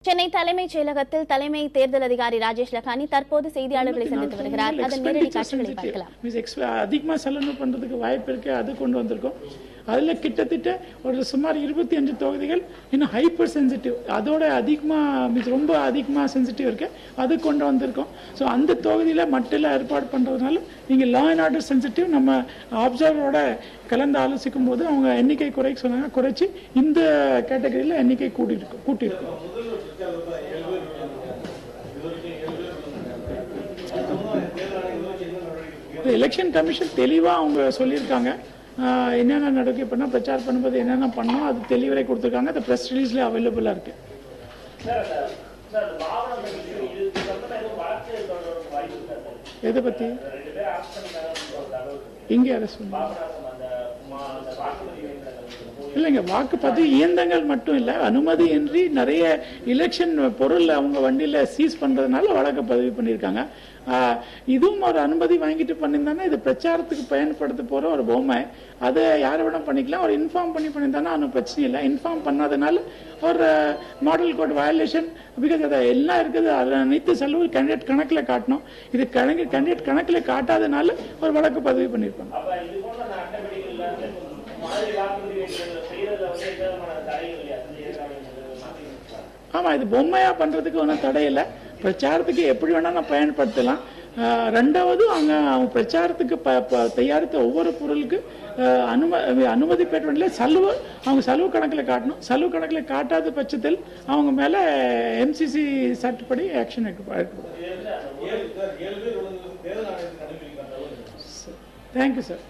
சென்னை தலைமைச் செயலகத்தில் தலைமை தேர்தல் அதிகாரி ராஜேஷ் லக்கானி தற்போது செய்தியாளர்களை சந்தித்து வருகிறார். அதன் நேரடி காட்சிகளை பார்க்கலாம். அதிகமா செலவு பண்றதுக்கு வாய்ப்பு இருக்கு, அது கொண்டு வந்திருக்கோம். அதுல கிட்டத்தட்ட ஒரு சுமார் 25 தொகுதிகள் இன்னும் ஹைப்பர் சென்சிட்டிவ், அதோட அதிகமா ரொம்ப அதிகமா சென்சிட்டிவ் இருக்கு, அது கொண்டு வந்திருக்கோம். ஸோ அந்த தொகுதியில மட்டும் ஏற்பாடு பண்றதுனால நீங்க லா அண்ட் ஆர்டர் சென்சிட்டிவ் நம்ம அப்சர்வரோட கலந்து ஆலோசிக்கும் போது அவங்க எண்ணிக்கை குறைக்க சொன்னாங்க, குறைச்சி இந்த கேட்டகரியில எண்ணிக்கை கூட்டியிருக்கோம். எலெக்ஷன் கமிஷன் தெளிவா அவங்க சொல்லியிருக்காங்க, என்னென்ன நடவடிக்கை பண்ணா பிரச்சாரம் பண்ணும்போது என்னென்ன பண்ணோம் அது தெளிவரை கொடுத்துருக்காங்க. அந்த ப்ரெஸ் ரிலீஸ்ல அவைலபிளா இருக்கு. எதை பத்தி இங்கே அரெஸ்ட் இல்லைங்க, வாக்குப்பதிவு இயந்திரங்கள் மட்டும் இல்ல, அனுமதியின்றி நிறைய எலெக்ஷன் பொருள் அவங்க வண்டியில சீஸ் பண்றதுனால வழக்கு பதிவு பண்ணியிருக்காங்க. இதுவும் ஒரு அனுமதி வாங்கிட்டு பண்ணியிருந்தாங்கன்னா இது பிரச்சாரத்துக்கு பயன்படுத்த போற ஒரு பொம்மை, அதை யாரை வேணா பண்ணிக்கலாம். ஒரு இன்ஃபார்ம் பண்ணியிருந்தாங்கன்னா ஒன்றும் பிரச்சனை இல்லை. இன்ஃபார்ம் பண்ணாதனால ஒரு மாடல் கோட் வயலேஷன், பிகாஸ் அதை எல்லாம் இருக்குது, அதில் அனைத்து செலவு கேண்டிடேட் கணக்கில் காட்டணும். இது கேண்டிடேட் கணக்கில் காட்டாதனால ஒரு வழக்கு பதிவு பண்ணியிருப்பாங்க. ஆமா, இது பொம்மையா பண்றதுக்கு ஒன்றும் தடை இல்லை, பிரச்சாரத்துக்கு எப்படி வேணா பயன்படுத்தலாம். ரெண்டாவது அவங்க பிரச்சாரத்துக்கு தயாரித்த ஒவ்வொரு பொருளுக்கு அனுமதி பெற்ற செலவு அவங்க செலவு கணக்கில் காட்டணும். செலவு கணக்கில் காட்டாத பட்சத்தில் அவங்க மேல எம்சிசி சட்டப்படி ஆக்ஷன் எடுக்கப்படும். Thank you sir.